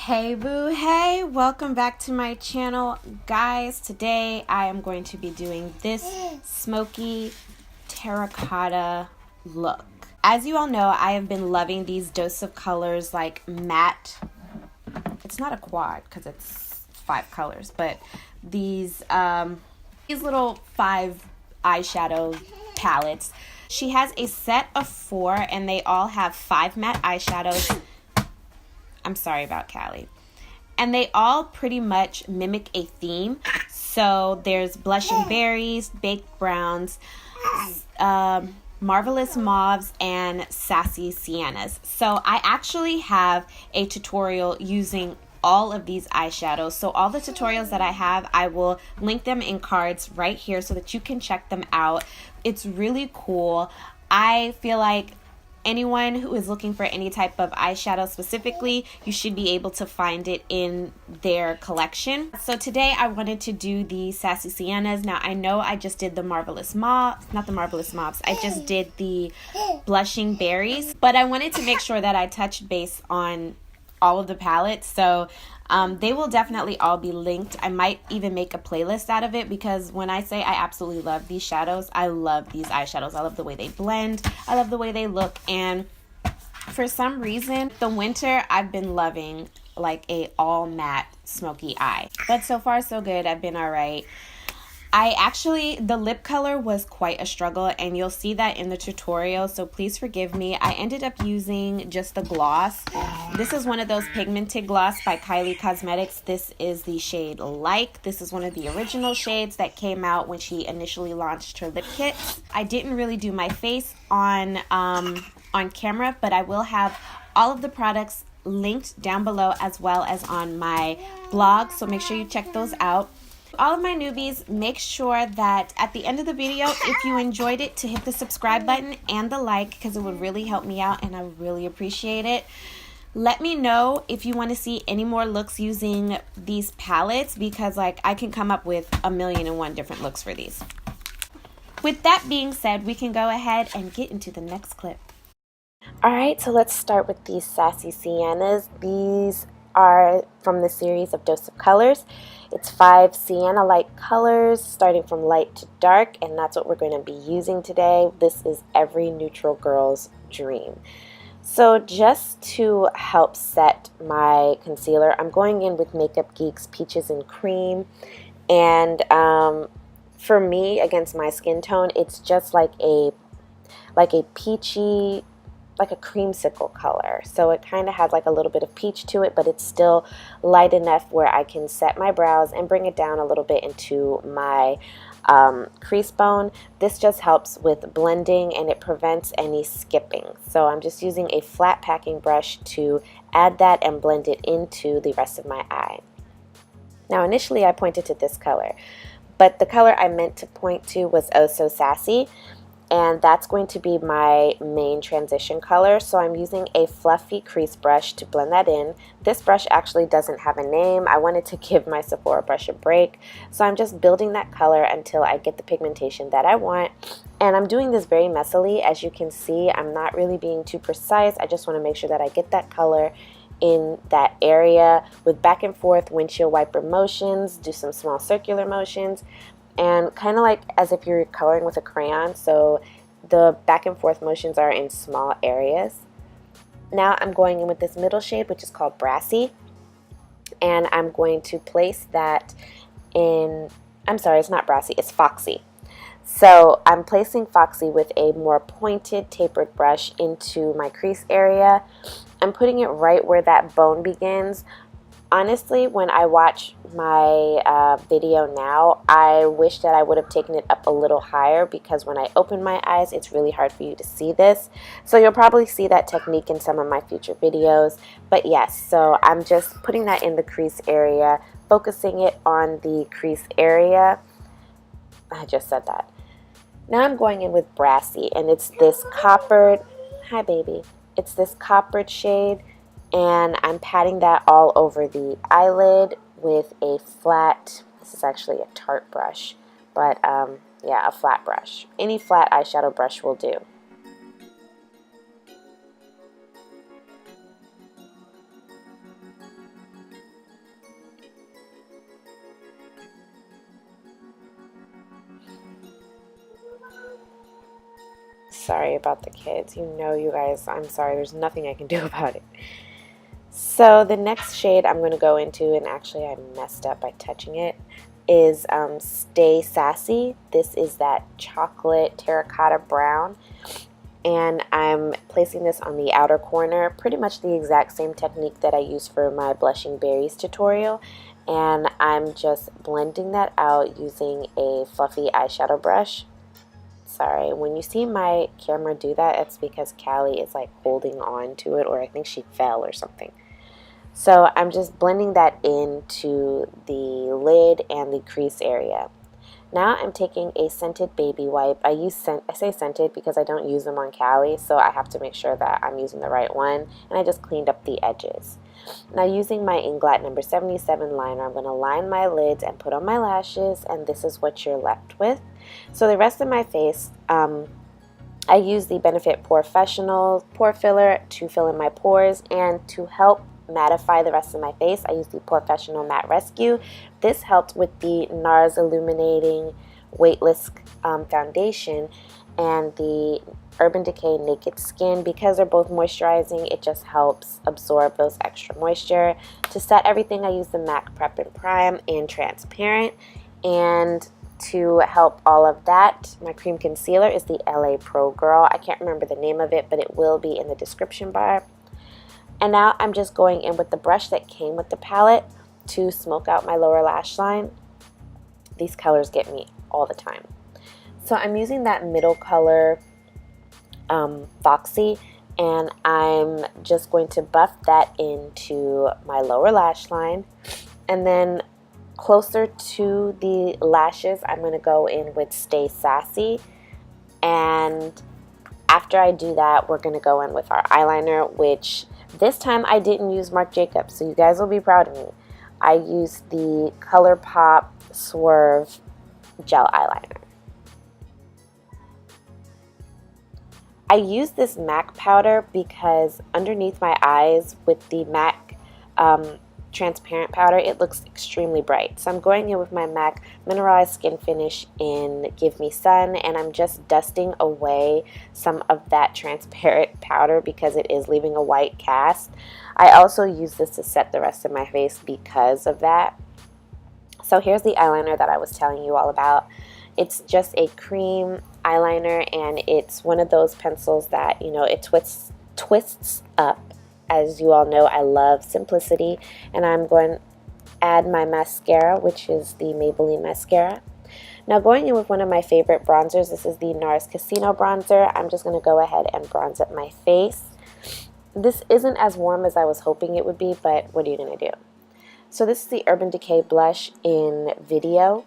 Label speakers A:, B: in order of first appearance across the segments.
A: Hey boo, hey, welcome back to my channel. Guys, today I am going to be doing this smoky terracotta look. As you all know, I have been loving these dose of colors like matte. It's not a quad because it's 5 colors, but these little 5 eyeshadow palettes. She has a set of 4 and they all have 5 matte eyeshadows. I'm sorry about Callie. And they all pretty much mimic a theme. So there's Blushing Berries, Baked Browns, Marvelous Mauves, and Sassy Siennas. So I actually have a tutorial using all of these eyeshadows. So all the tutorials that I have, I will link them in cards right here so that you can check them out. It's really cool. I feel like anyone who is looking for any type of eyeshadow specifically, you should be able to find it in their collection. So today I wanted to do the Sassy Siennas. Now I know I just did the Marvelous Mauves, not the Marvelous Mauves, I just did the Blushing Berries, but I wanted to make sure that I touched base on all of the palettes. So they will definitely all be linked. I might even make a playlist out of it because when I say I absolutely love these shadows, I love these eyeshadows. I love the way they blend. I love the way they look. And for some reason, the winter, I've been loving like a all matte smoky eye. But so far so good. I've been all right. The lip color was quite a struggle and you'll see that in the tutorial, so please forgive me. I ended up using just the gloss. This is one of those pigmented gloss by Kylie Cosmetics. This is the shade Like. This is one of the original shades that came out when she initially launched her lip kits. I didn't really do my face on camera, but I will have all of the products linked down below as well as on my blog, so make sure you check those out. All of my newbies, make sure that at the end of the video, if you enjoyed it, to hit the subscribe button and the like because it would really help me out and I really appreciate it. Let me know if you want to see any more looks using these palettes because like I can come up with 1,000,001 different looks for these. With that being said, we can go ahead and get into the next clip. Alright, so let's start with these Sassy Siennas. These are from the series of Dose of Colors. It's 5 sienna-like colors starting from light to dark, and that's what we're going to be using today. This is every neutral girl's dream. So just to help set my concealer, I'm going in with Makeup Geek's Peaches and Cream, and for me, against my skin tone, it's just like a peachy, like a creamsicle color. So it kind of has like a little bit of peach to it, but it's still light enough where I can set my brows and bring it down a little bit into my crease bone. This just helps with blending and it prevents any skipping. So I'm just using a flat packing brush to add that and blend it into the rest of my eye. Now initially I pointed to this color, but the color I meant to point to was Oh So Sassy. And that's going to be my main transition color. So I'm using a fluffy crease brush to blend that in. This brush actually doesn't have a name. I wanted to give my Sephora brush a break. So I'm just building that color until I get the pigmentation that I want. And I'm doing this very messily. As you can see, I'm not really being too precise. I just want to make sure that I get that color in that area with back and forth windshield wiper motions, do some small circular motions, and kind of like as if you're coloring with a crayon, so the back and forth motions are in small areas. Now I'm going in with this middle shade, which is called Brassy, and I'm going to place that in, I'm sorry, it's not Brassy, it's Foxy. So I'm placing Foxy with a more pointed tapered brush into my crease area. I'm putting it right where that bone begins. Honestly, when I watch my video now, I wish that I would have taken it up a little higher because when I open my eyes, it's really hard for you to see this. So you'll probably see that technique in some of my future videos. But yes, so I'm just putting that in the crease area, focusing it on the crease area. I just said that. Now I'm going in with Brassy, and it's this coppered, hi baby, it's this coppered shade. And I'm patting that all over the eyelid with a flat, this is actually a Tarte brush, but yeah, a flat brush. Any flat eyeshadow brush will do. Sorry about the kids. You know, you guys, I'm sorry. There's nothing I can do about it. So the next shade I'm going to go into, and actually I messed up by touching it, is Stay Sassy. This is that chocolate terracotta brown. And I'm placing this on the outer corner, pretty much the exact same technique that I used for my Blushing Berries tutorial. And I'm just blending that out using a fluffy eyeshadow brush. Sorry, when you see my camera do that, it's because Callie is like holding on to it, or I think she fell or something. So I'm just blending that into the lid and the crease area. Now I'm taking a scented baby wipe. I say scented because I don't use them on Callie, so I have to make sure that I'm using the right one, and I just cleaned up the edges. Now using my Inglot number 77 liner, I'm going to line my lids and put on my lashes, and this is what you're left with. So the rest of my face, I use the Benefit Pore-Fessional pore filler to fill in my pores, and to help mattify the rest of my face, I use the Pore-Fessional Matte Rescue. This helped with the NARS Illuminating Weightless Foundation and the Urban Decay Naked Skin. Because they're both moisturizing, it just helps absorb those extra moisture. To set everything, I use the MAC Prep and Prime in Transparent. And to help all of that, my cream concealer is the LA Pro Girl. I can't remember the name of it, but it will be in the description bar. And now I'm just going in with the brush that came with the palette to smoke out my lower lash line. These colors get me all the time. So I'm using that middle color, Foxy, and I'm just going to buff that into my lower lash line. And then closer to the lashes, I'm going to go in with Stay Sassy. And after I do that, we're going to go in with our eyeliner, which this time I didn't use Marc Jacobs, so you guys will be proud of me. I used the ColourPop Swerve gel eyeliner. I used this MAC powder because underneath my eyes with the MAC transparent powder, it looks extremely bright. So I'm going in with my MAC Mineralized Skin Finish in Give Me Sun, and I'm just dusting away some of that transparent powder because it is leaving a white cast. I also use this to set the rest of my face because of that. So here's the eyeliner that I was telling you all about. It's just a cream eyeliner, and it's one of those pencils that, you know, it twists up. As you all know, I love simplicity, and I'm going to add my mascara, which is the Maybelline mascara. Now going in with one of my favorite bronzers, this is the NARS Casino bronzer. I'm just going to go ahead and bronze up my face. This isn't as warm as I was hoping it would be, but what are you going to do? So this is the Urban Decay blush in Video,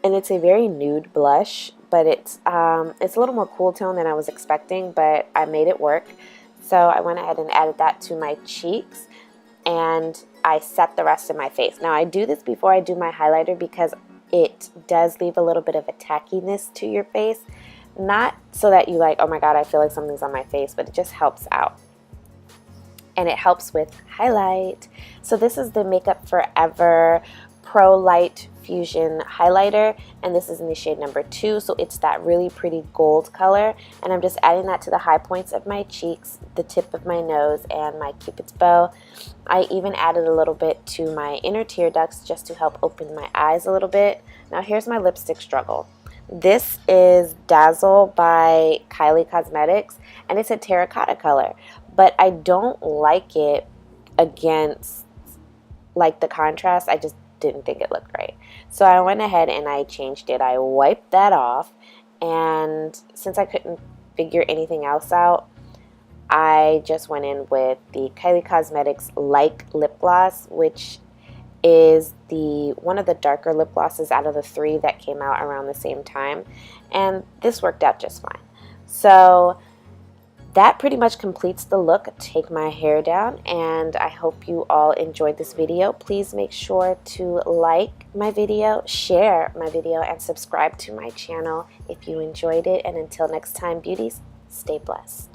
A: and it's a very nude blush, but it's a little more cool tone than I was expecting, but I made it work. So I went ahead and added that to my cheeks, and I set the rest of my face. Now I do this before I do my highlighter because it does leave a little bit of a tackiness to your face. Not so that you like, oh my god, I feel like something's on my face, but it just helps out. And it helps with highlight. So this is the Makeup Forever Pro Light Fusion highlighter, and this is in the shade number 2, so it's that really pretty gold color, and I'm just adding that to the high points of my cheeks, the tip of my nose, and my Cupid's bow. I even added a little bit to my inner tear ducts just to help open my eyes a little bit. Now here's my lipstick struggle. This is Dazzle by Kylie Cosmetics, and it's a terracotta color, but I don't like it against like the contrast. I just didn't think it looked right. So I went ahead and I changed it. I wiped that off, and since I couldn't figure anything else out, I just went in with the Kylie Cosmetics Like Lip Gloss, which is one of the darker lip glosses out of the 3 that came out around the same time, and this worked out just fine. So that pretty much completes the look. Take my hair down, and I hope you all enjoyed this video. Please make sure to like my video, share my video, and subscribe to my channel if you enjoyed it. And until next time, beauties, stay blessed.